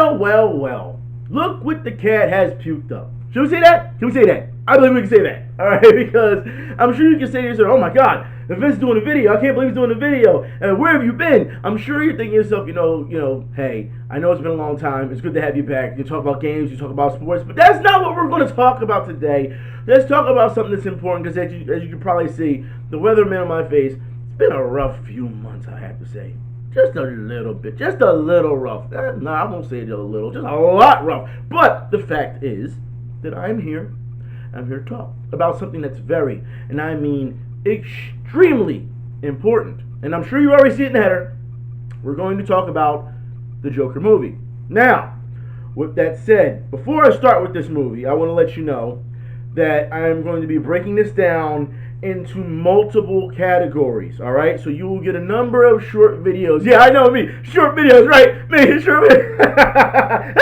Well, well, well. Look what the cat has puked up. Should we say that? Can we say that? I believe we can say that. Alright, because I'm sure you can say to yourself, oh my god, if Vince is doing a video, I can't believe he's doing a video. And where have you been? I'm sure you're thinking to yourself, hey, I know it's been a long time. It's good to have you back. You talk about games, you talk about sports, but that's not what we're going to talk about today. Let's talk about something that's important because as you can probably see, the weatherman on my face, it's been a rough few months, I have to say. Just a little bit. Just a little rough. No, I won't say just a little. Just a lot rough. But the fact is that I'm here. I'm here to talk about something that's very, and I mean extremely important. And I'm sure you already see it in the header. We're going to talk about the Joker movie. Now, with that said, before I start with this movie, I want to let you know that I am going to be breaking this down into multiple categories, alright? So you will get a number of short videos. Yeah, I know me. Short videos, right? Me, short videos.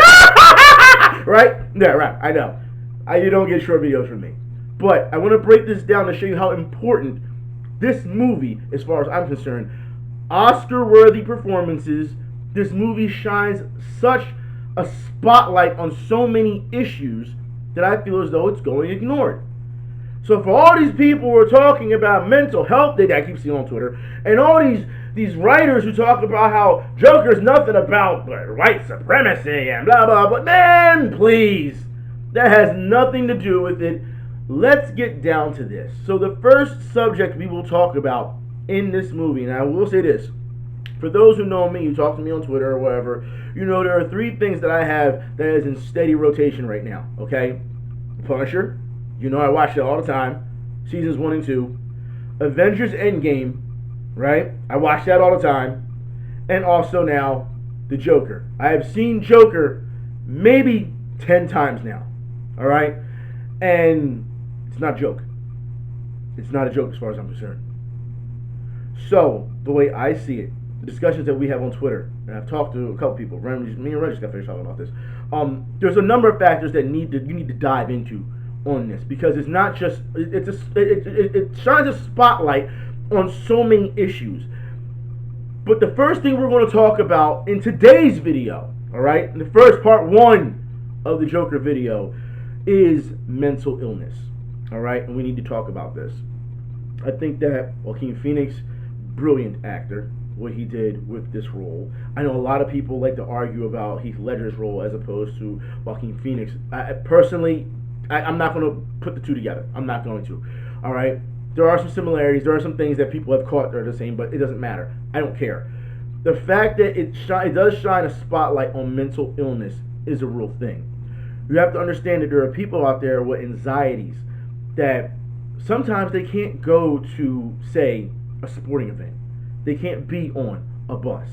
Right? Yeah, right. I know. You don't get short videos from me. But I want to break this down to show you how important this movie, as far as I'm concerned, Oscar-worthy performances. This movie shines such a spotlight on so many issues that I feel as though it's going ignored. So for all these people who are talking about mental health, that I keep seeing on Twitter, and all these writers who talk about how Joker's nothing about white supremacy and blah, blah, blah. Man, please. That has nothing to do with it. Let's get down to this. So the first subject we will talk about in this movie, and I will say this, for those who know me, you talk to me on Twitter or whatever, you know there are three things that I have that is in steady rotation right now, okay? Punisher, you know I watch it all the time, seasons 1 and 2. Avengers Endgame, right? I watch that all the time. And also now, the Joker. I have seen Joker maybe 10 times now, alright? And it's not a joke. It's not a joke as far as I'm concerned. So, the way I see it, the discussions that we have on Twitter, and I've talked to a couple people, me and Ren just got finished talking about this. There's a number of factors that you need to dive into on this, because it's not just it shines a spotlight on so many issues. But the first thing we're going to talk about in today's video, all right, in the first part 1 of the Joker video, is mental illness, all right, and we need to talk about this. I think that Joaquin Phoenix, brilliant actor, what he did with this role. I know a lot of people like to argue about Heath Ledger's role as opposed to Joaquin Phoenix. Personally, I'm not going to put the two together. I'm not going to. All right? There are some similarities. There are some things that people have caught that are the same, but it doesn't matter. I don't care. The fact that it does shine a spotlight on mental illness is a real thing. You have to understand that there are people out there with anxieties that sometimes they can't go to, say, a sporting event. They can't be on a bus.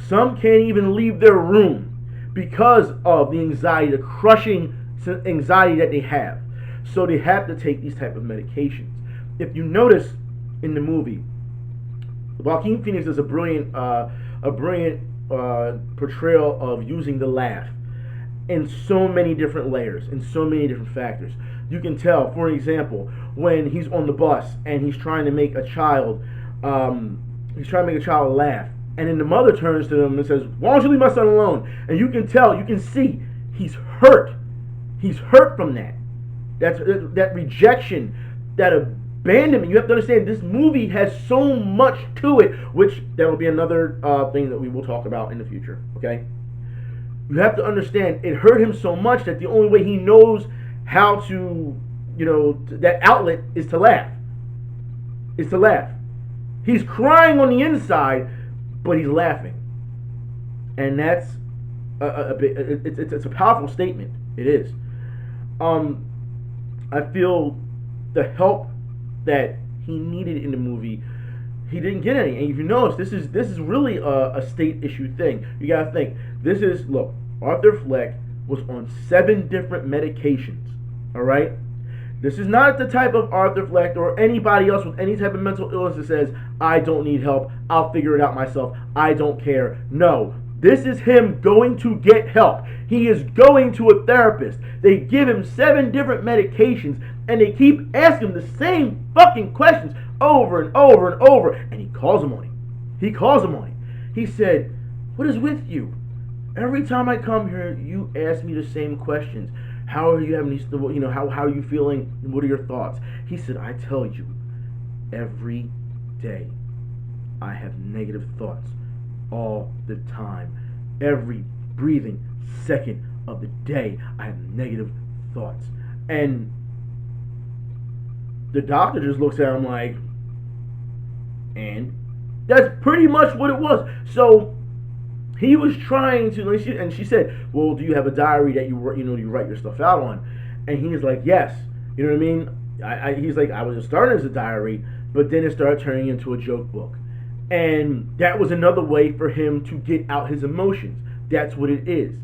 Some can't even leave their room because of the anxiety, the crushing anxiety that they have. So they have to take these type of medications. If you notice in the movie, Joaquin Phoenix does a brilliant portrayal of using the laugh in so many different layers, in so many different factors. You can tell, for example, when he's on the bus and he's trying to make a child laugh, and then the mother turns to him and says, "Why don't you leave my son alone?" And you can tell, you can see, he's hurt. He's hurt from that. That rejection, that abandonment. You have to understand, this movie has so much to it, which that will be another thing that we will talk about in the future, okay? You have to understand, it hurt him so much that the only way he knows how to, that outlet is to laugh. Is to laugh. He's crying on the inside, but he's laughing. And that's it's a powerful statement. It is. I feel the help that he needed in the movie, he didn't get any. And if you notice, this is really a state issue thing. You gotta think. Look, Arthur Fleck was on 7 different medications. All right. This is not the type of Arthur Fleck or anybody else with any type of mental illness that says, I don't need help, I'll figure it out myself, I don't care. No, this is him going to get help. He is going to a therapist. They give him 7 different medications, and they keep asking him the same fucking questions over and over and over, and he calls him on it. He calls him on it. He said, "What is with you? Every time I come here, you ask me the same questions. How are you having these? How are you feeling? What are your thoughts? He said, I tell you, every day I have negative thoughts all the time. Every breathing second of the day, I have negative thoughts. And the doctor just looks at him like, and that's pretty much what it was. So he was trying to, and she said, "Well, do you have a diary that you write your stuff out on?" And he's like, "Yes." You know what I mean? He's like, "I was starting as a diary, but then it started turning into a joke book," and that was another way for him to get out his emotions. That's what it is.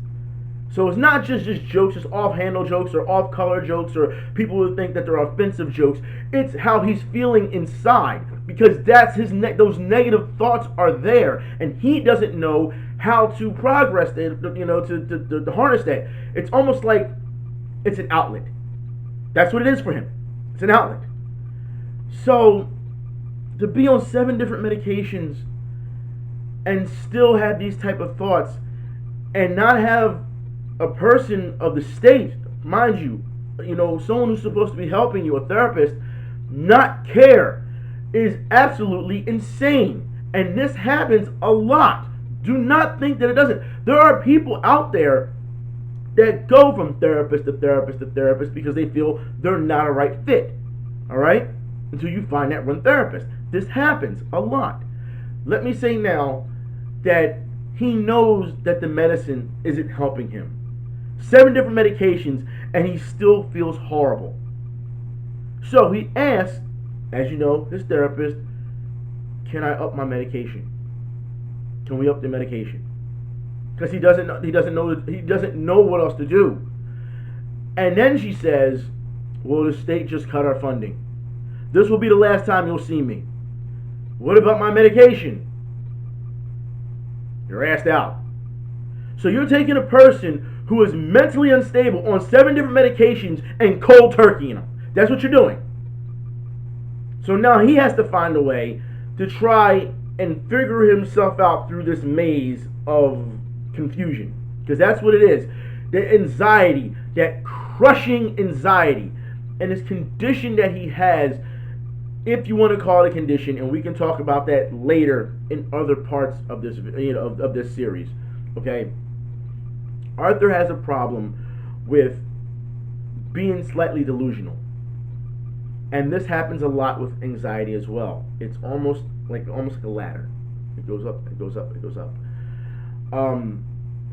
So it's not just jokes, just off-handle jokes or off-color jokes or people who think that they're offensive jokes. It's how he's feeling inside because that's those negative thoughts are there, and he doesn't know how to progress it, to harness that. It's almost like it's an outlet. That's what it is for him. It's an outlet. So to be on 7 different medications and still have these type of thoughts and not have a person of the state, mind you, someone who's supposed to be helping you, a therapist, not care is absolutely insane. And this happens a lot. Do not think that it doesn't. There are people out there that go from therapist to therapist to therapist because they feel they're not a right fit. All right? Until you find that one therapist. This happens a lot. Let me say now that he knows that the medicine isn't helping him. 7 different medications, and he still feels horrible. So he asks, as you know, his therapist, "Can I up my medication? Can we up the medication?" Because he doesn't know what else to do. And then she says, "Well, the state just cut our funding. This will be the last time you'll see me. What about my medication?" You're asked out. So you're taking a person who is mentally unstable on 7 different medications and cold turkeying them. That's what you're doing. So now he has to find a way to try and figure himself out through this maze of confusion. Because that's what it is. The anxiety, that crushing anxiety, and this condition that he has, if you want to call it a condition, and we can talk about that later in other parts of this, of this series. Okay? Arthur has a problem with being slightly delusional. And this happens a lot with anxiety as well. It's almost like a ladder. It goes up, it goes up, it goes up.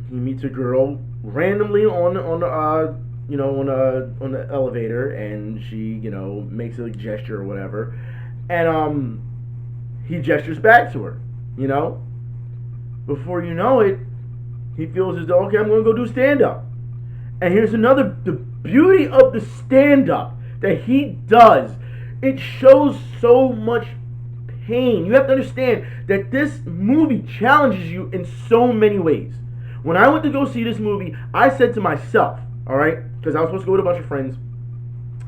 He meets a girl randomly on the elevator, and she makes a gesture or whatever, and he gestures back to her. Before you know it, he feels as though, okay, I'm going to go do stand-up. And here's the beauty of the stand-up that he does. It shows so much pain. You have to understand that this movie challenges you in so many ways. When I went to go see this movie, I said to myself, all right, because I was supposed to go with a bunch of friends,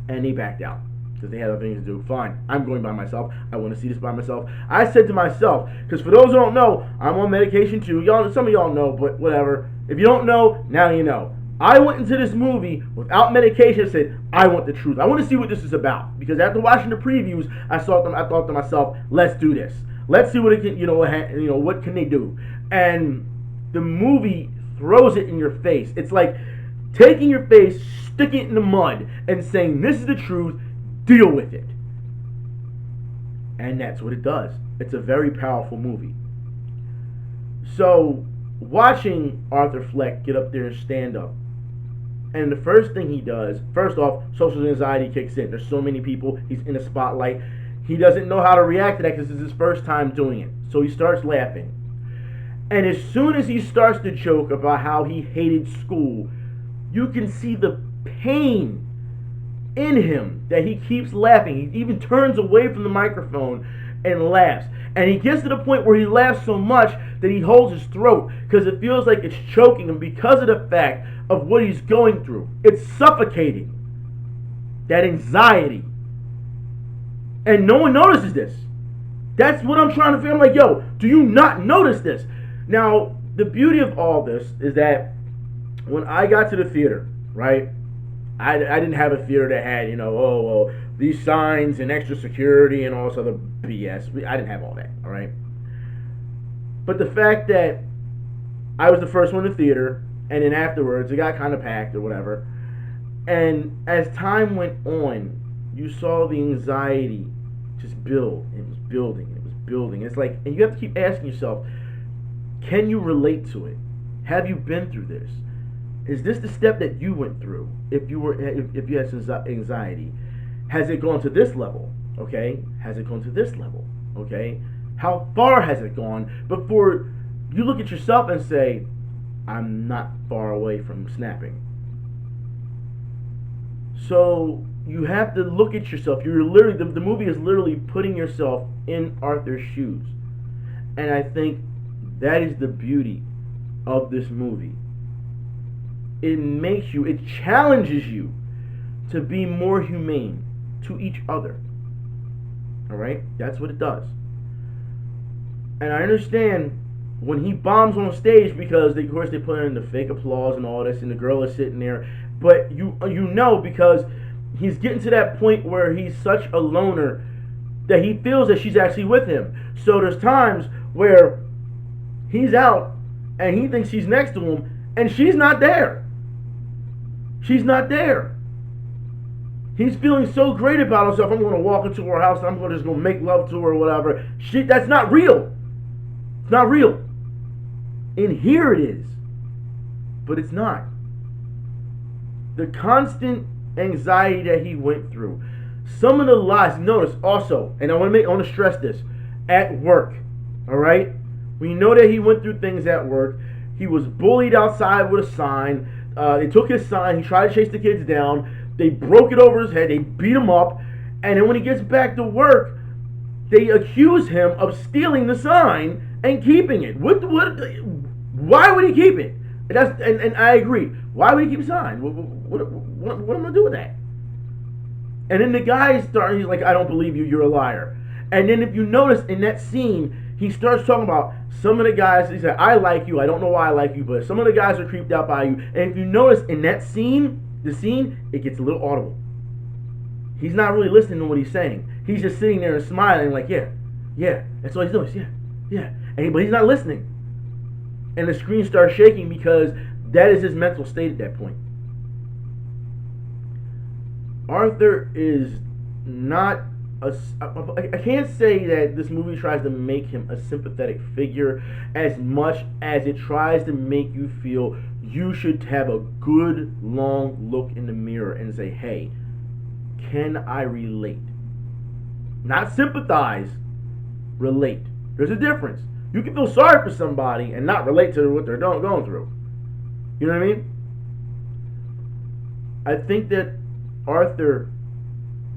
and they backed out because they had other things to do. Fine, I'm going by myself. I want to see this by myself. I said to myself, because for those who don't know, I'm on medication too. Some of y'all know, but whatever. If you don't know, now you know. I went into this movie without medication and said, I want the truth. I want to see what this is about. Because after watching the previews, I thought to myself, let's do this. Let's see what it can, what can they do? And the movie throws it in your face. It's like taking your face, sticking it in the mud, and saying, this is the truth, deal with it. And that's what it does. It's a very powerful movie. So, watching Arthur Fleck get up there and stand up, and the first thing he does, first off, social anxiety kicks in. There's so many people, he's in the spotlight. He doesn't know how to react to that because it's his first time doing it. So he starts laughing. And as soon as he starts to joke about how he hated school, you can see the pain in him that he keeps laughing. He even turns away from the microphone and laughs. And he gets to the point where he laughs so much that he holds his throat because it feels like it's choking him because of the fact of what he's going through. It's suffocating. That anxiety. And no one notices this. That's what I'm trying to feel. I'm like, yo, do you not notice this? Now, the beauty of all this is that when I got to the theater, right, I didn't have a theater that had, oh, well, these signs and extra security and all this other BS. I didn't have all that, all right? But the fact that I was the first one in the theater, and then afterwards it got kind of packed or whatever, and as time went on, you saw the anxiety just build. It was building. It was building. It's like, and you have to keep asking yourself, can you relate to it? Have you been through this? Is this the step that you went through? If you had some anxiety, has it gone to this level? Okay, has it gone to this level? Okay, how far has it gone before you look at yourself and say, I'm not far away from snapping? So you have to look at yourself. You're literally the movie is literally putting yourself in Arthur's shoes, and I think that is the beauty of this movie. It challenges you to be more humane to each other. Alright? That's what it does. And I understand when he bombs on stage because of course they put in the fake applause and all this and the girl is sitting there. But you know because he's getting to that point where he's such a loner that he feels that she's actually with him. So there's times where he's out and he thinks she's next to him and she's not there. She's not there. He's feeling so great about himself. I'm going to walk into her house and I'm just going to make love to her or whatever. That's not real. It's not real. In here it is. But it's not. The constant anxiety that he went through. Some of the lies, notice also, and I want to stress this, at work. Alright? We know that he went through things at work. He was bullied outside with a sign. They took his sign. He tried to chase the kids down. They broke it over his head. They beat him up. And then when he gets back to work, they accuse him of stealing the sign and keeping it. Why would he keep it? And I agree. Why would he keep a sign? What am I going to do with that? And then the guy he's like, I don't believe you. You're a liar. And then if you notice in that scene, he starts talking about some of the guys. He said, I like you. I don't know why I like you, but some of the guys are creeped out by you. And if you notice in that scene, it gets a little audible. He's not really listening to what he's saying. He's just sitting there and smiling like, yeah. That's all he's doing. Yeah. But he's not listening. And the screen starts shaking because that is his mental state at that point. Arthur is not I can't say that this movie tries to make him a sympathetic figure as much as it tries to make you feel you should have a good long look in the mirror and say, hey, can I relate? Not sympathize, relate. There's a difference. You can feel sorry for somebody and not relate to what they're going through. You know what I mean? I think that Arthur,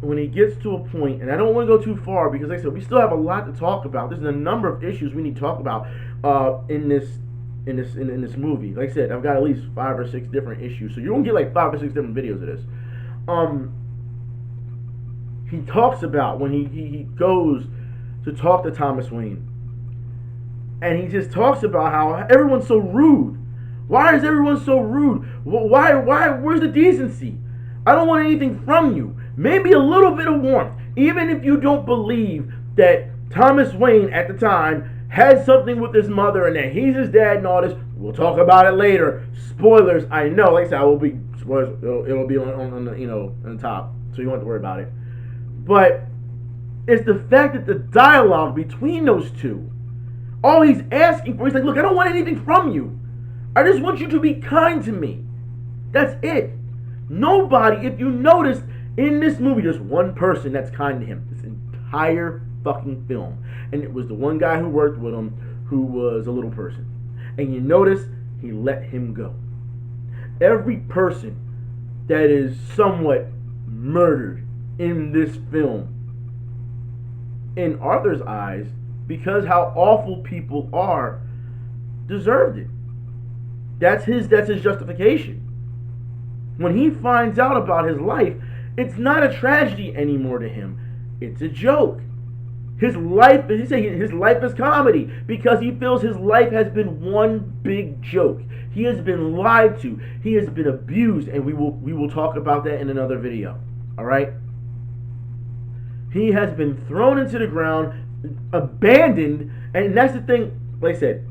when he gets to a point, and I don't want to go too far because, like I said, we still have a lot to talk about. There's a number of issues we need to talk about in this movie. Like I said, I've got at least 5 or 6 different issues, so you're gonna get like 5 or 6 different videos of this. He talks about when he goes to talk to Thomas Wayne, and he just talks about how everyone's so rude. Why is everyone so rude? Why? Where's the decency? I don't want anything from you. Maybe a little bit of warmth. Even if you don't believe that Thomas Wayne at the time had something with his mother and that he's his dad and all this, we'll talk about it later. Spoilers, I know. Like I said, I will be spoilers. It'll be on the on the top, so you don't have to worry about it. But it's the fact that the dialogue between those two, all he's asking for, he's like, look, I don't want anything from you. I just want you to be kind to me. That's it. Nobody, if you notice, in this movie, there's one person that's kind to him. This entire fucking film. And it was the one guy who worked with him who was a little person. And you notice, he let him go. Every person that is somewhat murdered in this film, in Arthur's eyes, because how awful people are, deserved it. That's his justification. When he finds out about his life, it's not a tragedy anymore to him. It's a joke. His life, he's saying his life is comedy because he feels his life has been one big joke. He has been lied to. He has been abused, and we will talk about that in another video. All right. He has been thrown into the ground, abandoned, and that's the thing. Like I said,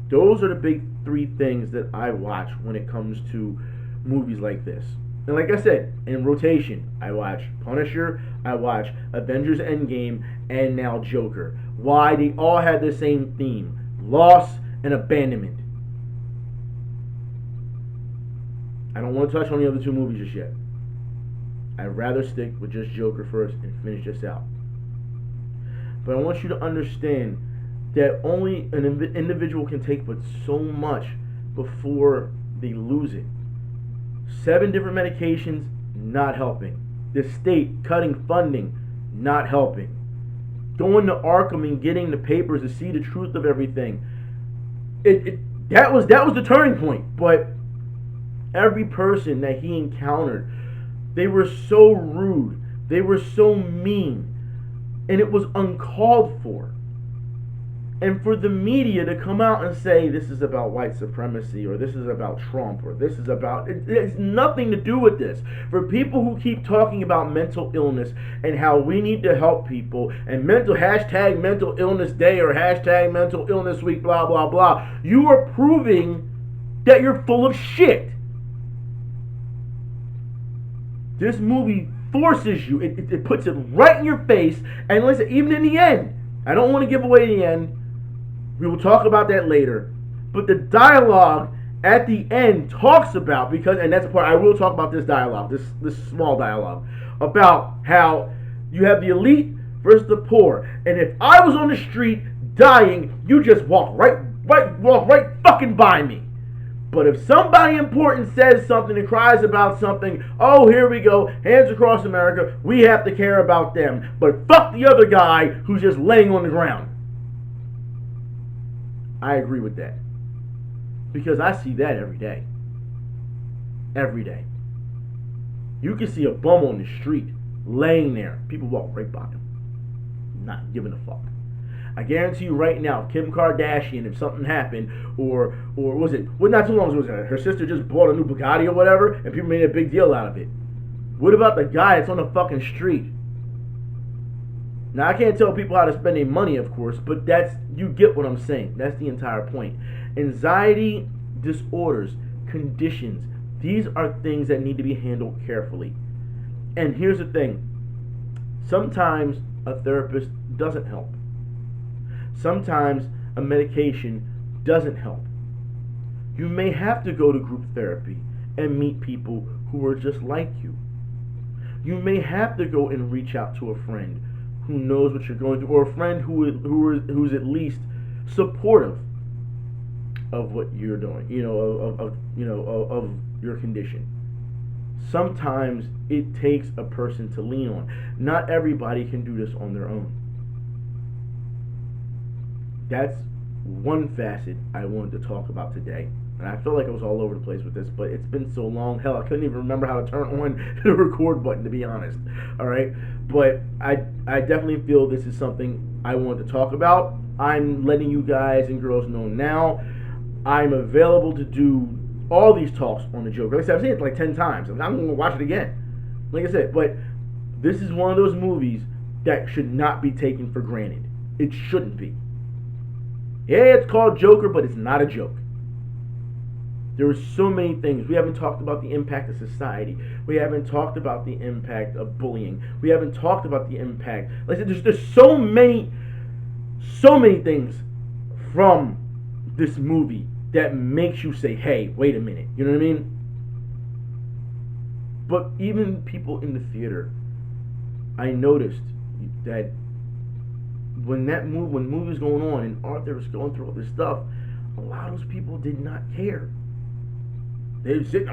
those are the big three things that I watch when it comes to movies like this. And like I said, in rotation, I watch Punisher, I watch Avengers Endgame, and now Joker. Why? They all had the same theme: loss and abandonment. I don't want to touch on the other two movies just yet. I'd rather stick with just Joker first and finish this out. But I want you to understand that only an individual can take but so much before they lose it. 7 different medications, not helping. The state cutting funding, not helping. Going to Arkham and getting the papers to see the truth of everything. That was the turning point. But every person that he encountered, they were so rude. They were so mean. And it was uncalled for. And for the media to come out and say this is about white supremacy, or this is about Trump, or this is about... It has nothing to do with this. For people who keep talking about mental illness and how we need to help people, and hashtag mental illness day, or hashtag mental illness week, blah, blah, blah, you are proving that you're full of shit. This movie forces you. It puts it right in your face. And listen, even in the end, I don't want to give away the end. We will talk about that later. But the dialogue at the end talks about, and that's the part I will talk about, this dialogue, this small dialogue, about how you have the elite versus the poor. And if I was on the street dying, you just walk right fucking by me. But if somebody important says something and cries about something, oh, here we go, hands across America, we have to care about them. But fuck the other guy who's just laying on the ground. I agree with that. Because I see that every day. Every day. You can see a bum on the street, laying there. People walk right by him. Not giving a fuck. I guarantee you right now, Kim Kardashian, if something happened, or was it, well, not too long ago, was it, her sister just bought a new Bugatti or whatever, and people made a big deal out of it. What about the guy that's on the fucking street? Now, I can't tell people how to spend their money, of course, but you get what I'm saying. That's the entire point. Anxiety disorders, conditions, these are things that need to be handled carefully. And here's the thing. Sometimes a therapist doesn't help. Sometimes a medication doesn't help. You may have to go to group therapy and meet people who are just like you. You may have to go and reach out to a friend who knows what you're going through, or a friend who's at least supportive of what you're doing, of your condition. Sometimes it takes a person to lean on. Not everybody can do this on their own. That's one facet I wanted to talk about today. And I feel like I was all over the place with this, but it's been so long. Hell, I couldn't even remember how to turn on the record button, to be honest. All right? But I definitely feel this is something I want to talk about. I'm letting you guys and girls know now. I'm available to do all these talks on the Joker. Like I said, I've seen it like 10 times. I'm going to watch it again. Like I said, but this is one of those movies that should not be taken for granted. It shouldn't be. Yeah, it's called Joker, but it's not a joke. There are so many things. We haven't talked about the impact of society. We haven't talked about the impact of bullying. We haven't talked about the impact. Like I said, there's so many things from this movie that makes you say, hey, wait a minute. You know what I mean? But even people in the theater, I noticed that when movie was going on and Arthur was going through all this stuff, a lot of those people did not care. They were sitting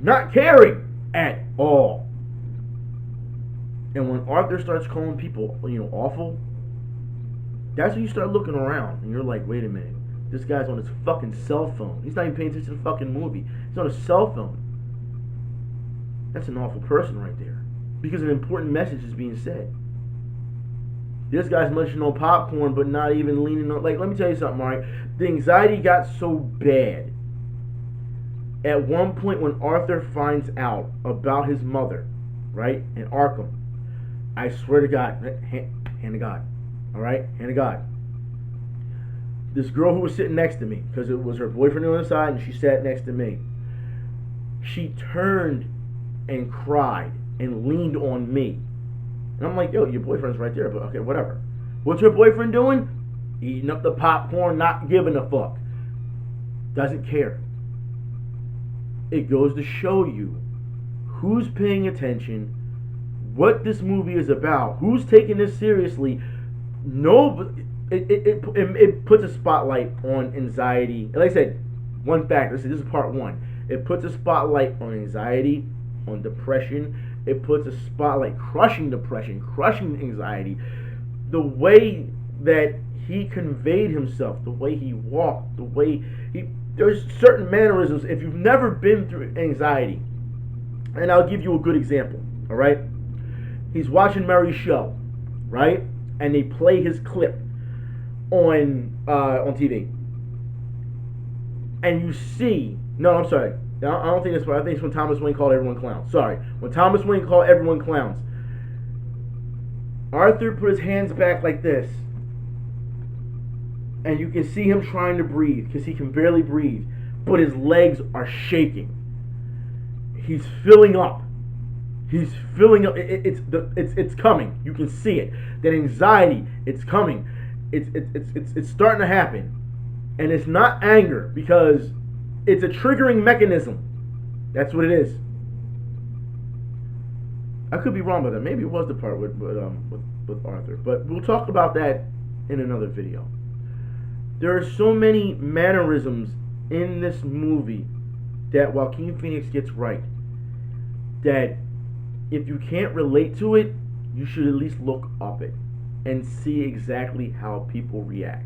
not caring at all. And when Arthur starts calling people, awful, that's when you start looking around and you're like, wait a minute, this guy's on his fucking cell phone. He's not even paying attention to the fucking movie. He's on his cell phone. That's an awful person right there. Because an important message is being said. This guy's munching on popcorn, but not even leaning on. Like, let me tell you something, right? The anxiety got so bad at one point when Arthur finds out about his mother, right, in Arkham. I swear to God, hand to God, all right, hand to God. This girl who was sitting next to me, because it was her boyfriend on the side, and she sat next to me. She turned and cried and leaned on me. And I'm like, yo, your boyfriend's right there, but okay, whatever. What's your boyfriend doing? Eating up the popcorn, not giving a fuck. Doesn't care. It goes to show you who's paying attention, what this movie is about, who's taking this seriously. No, it puts a spotlight on anxiety. Like I said, one fact, this is part one. It puts a spotlight on anxiety, on depression. It puts a spotlight, crushing depression, crushing anxiety. The way that he conveyed himself, the way he walked, the way there's certain mannerisms. If you've never been through anxiety, and I'll give you a good example, all right? He's watching Mary's show, right? And they play his clip on TV. And you see, no, I'm sorry. I don't think it's. I think it's when Thomas Wayne called everyone clowns. Sorry, when Thomas Wayne called everyone clowns. Arthur put his hands back like this, and you can see him trying to breathe because he can barely breathe, but his legs are shaking. He's filling up. He's filling up. It's coming. You can see it. That anxiety. It's coming. It's starting to happen, and it's not anger because it's a triggering mechanism. That's what it is. I could be wrong about that. Maybe it was the part with Arthur, but we'll talk about that in another video. There are so many mannerisms in this movie that Joaquin Phoenix gets right, that if you can't relate to it, you should at least look up it and see exactly how people react.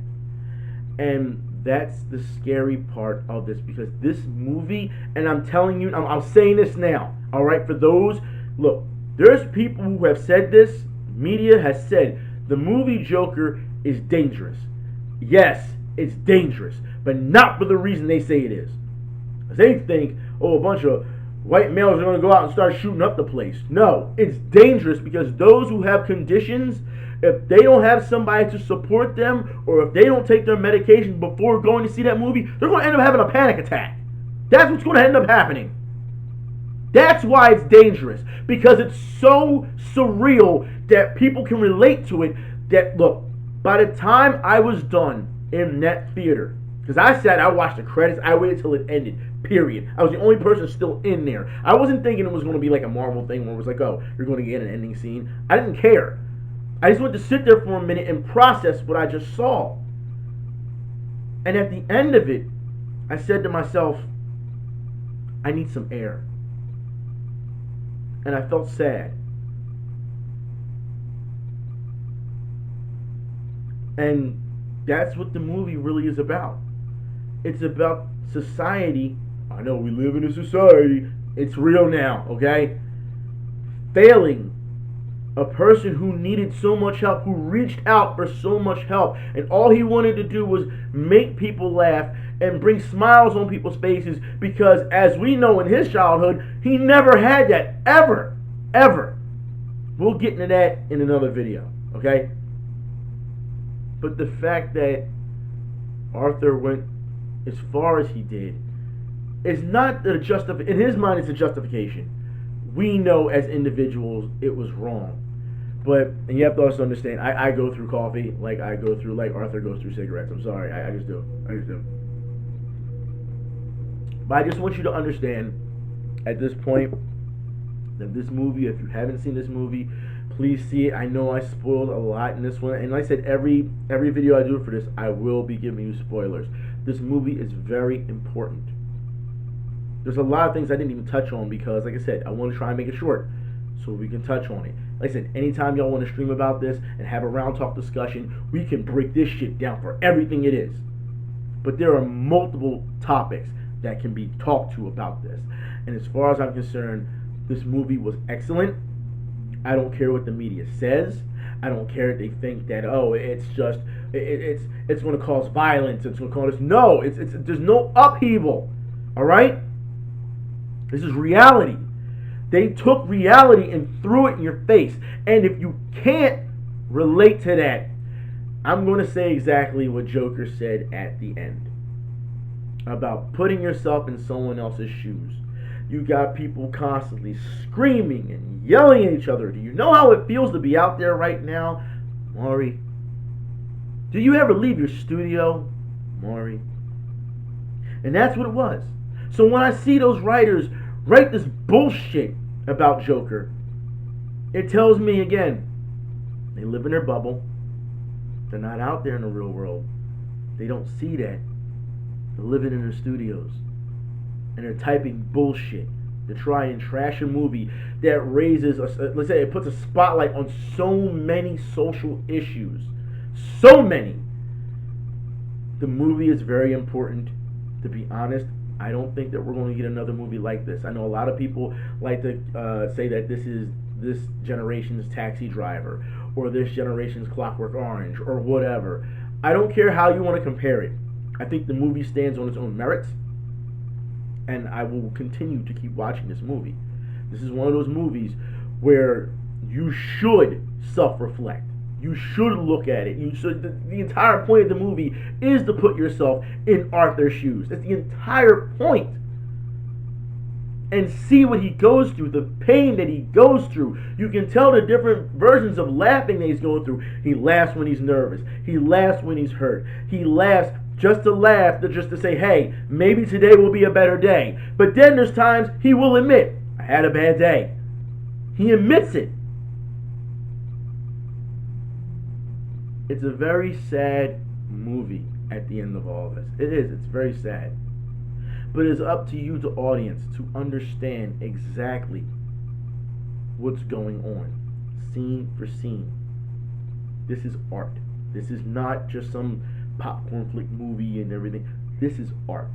And that's the scary part of this, because this movie, and I'm telling you, I'm saying this now, all right, for those, look, there's people who have said this, media has said, the movie Joker is dangerous. Yes, it's dangerous, but not for the reason they say it is. They think, oh, a bunch of white males are going to go out and start shooting up the place. No, it's dangerous because those who have conditions, if they don't have somebody to support them, or if they don't take their medication before going to see that movie, they're going to end up having a panic attack. That's what's going to end up happening. That's why it's dangerous, because it's so surreal that people can relate to it. That, look, by the time I was done in that theater, because I watched the credits, I waited till it ended, period. I was the only person still in there. I wasn't thinking it was going to be like a Marvel thing where it was like, oh, you're going to get an ending scene. I didn't care. I just went to sit there for a minute and process what I just saw. And at the end of it, I said to myself, I need some air. And I felt sad. And that's what the movie really is about. It's about society. I know we live in a society. It's real now, okay? Failing a person who needed so much help, who reached out for so much help, and all he wanted to do was make people laugh and bring smiles on people's faces, because as we know in his childhood, he never had that, ever, ever. We'll get into that in another video, okay? But the fact that Arthur went as far as he did is not the in his mind, it's a justification. We know as individuals it was wrong. But, and you have to also understand, I go through coffee like Arthur goes through cigarettes. I'm sorry, I just do. But I just want you to understand at this point that this movie, if you haven't seen this movie, please see it. I know I spoiled a lot in this one, and like I said, every video I do for this, I will be giving you spoilers. This movie is very important. There's a lot of things I didn't even touch on because, like I said, I want to try and make it short so we can touch on it. Like I said, anytime y'all want to stream about this and have a round talk discussion, we can break this shit down for everything it is. But there are multiple topics that can be talked to about this. And as far as I'm concerned, this movie was excellent. I don't care what the media says. I don't care if they think that, oh, it's just it's going to cause violence. It's going to cause no. It's there's no upheaval. All right. This is reality. They took reality and threw it in your face. And if you can't relate to that, I'm going to say exactly what Joker said at the end about putting yourself in someone else's shoes. You got people constantly screaming and yelling at each other. Do you know how it feels to be out there right now, Maury? Do you ever leave your studio, Maury? And that's what it was. So when I see those writers write this bullshit about Joker, it tells me again, they live in their bubble. They're not out there in the real world. They don't see that. They're living in their studios. And they're typing bullshit to try and trash a movie that raises, let's say it puts a spotlight on so many social issues. So many. The movie is very important. To be honest, I don't think that we're going to get another movie like this. I know a lot of people like to say that this is this generation's Taxi Driver or this generation's Clockwork Orange or whatever. I don't care how you want to compare it. I think the movie stands on its own merits, and I will continue to keep watching this movie. This is one of those movies where you should self-reflect. You should look at it. You should. The entire point of the movie is to put yourself in Arthur's shoes. That's the entire point. And see what he goes through, the pain that he goes through. You can tell the different versions of laughing that he's going through. He laughs when he's nervous. He laughs when he's hurt. He laughs just to laugh, just to say, hey, maybe today will be a better day. But then there's times he will admit, I had a bad day. He admits it. It's a very sad movie at the end of all this. It is. It's very sad. But it's up to you, the audience, to understand exactly what's going on, scene for scene. This is art. This is not just some popcorn flick movie and everything. This is art.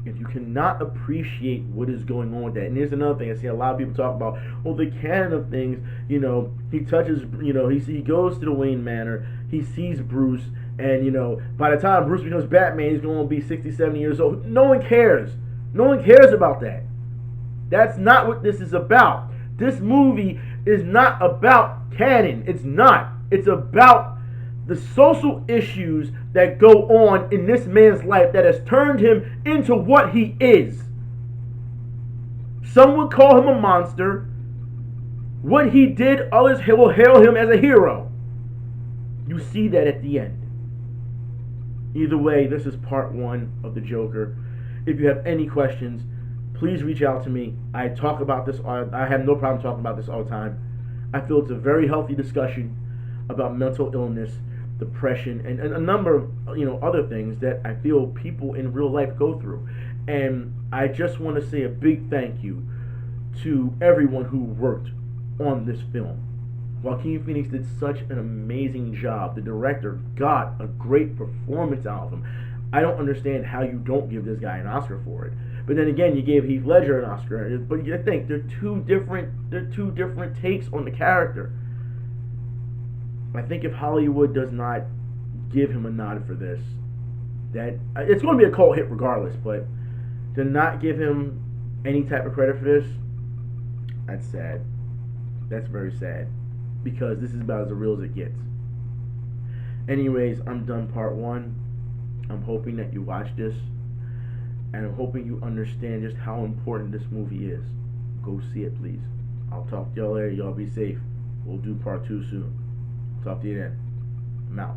If you cannot appreciate what is going on with that, and here's another thing I see a lot of people talk about, well, the canon of things, he touches, he goes to the Wayne Manor, he sees Bruce, and, by the time Bruce becomes Batman, he's going to be 60, 70 years old. No one cares. No one cares about that. That's not what this is about. This movie is not about canon. It's not. It's about the social issues that go on in this man's life that has turned him into what he is. Some would call him a monster. What he did, others will hail him as a hero. You see that at the end. Either way, this is part one of the Joker. If you have any questions, please reach out to me. I talk about this. I have no problem talking about this all the time. I feel it's a very healthy discussion about mental illness, depression, and a number of other things that I feel people in real life go through. And I just want to say a big thank you to everyone who worked on this film. Joaquin Phoenix did such an amazing job. The director got a great performance out of him. I don't understand how you don't give this guy an Oscar for it. But then again, you gave Heath Ledger an Oscar. But you think they're two different takes on the character. I think if Hollywood does not give him a nod for this, that it's going to be a cult hit regardless. But to not give him any type of credit for this, that's sad. That's very sad. Because this is about as real as it gets. Anyways, I'm done part one. I'm hoping that you watch this. And I'm hoping you understand just how important this movie is. Go see it, please. I'll talk to y'all later. Y'all be safe. We'll do part two soon. Talk to you then. I'm out.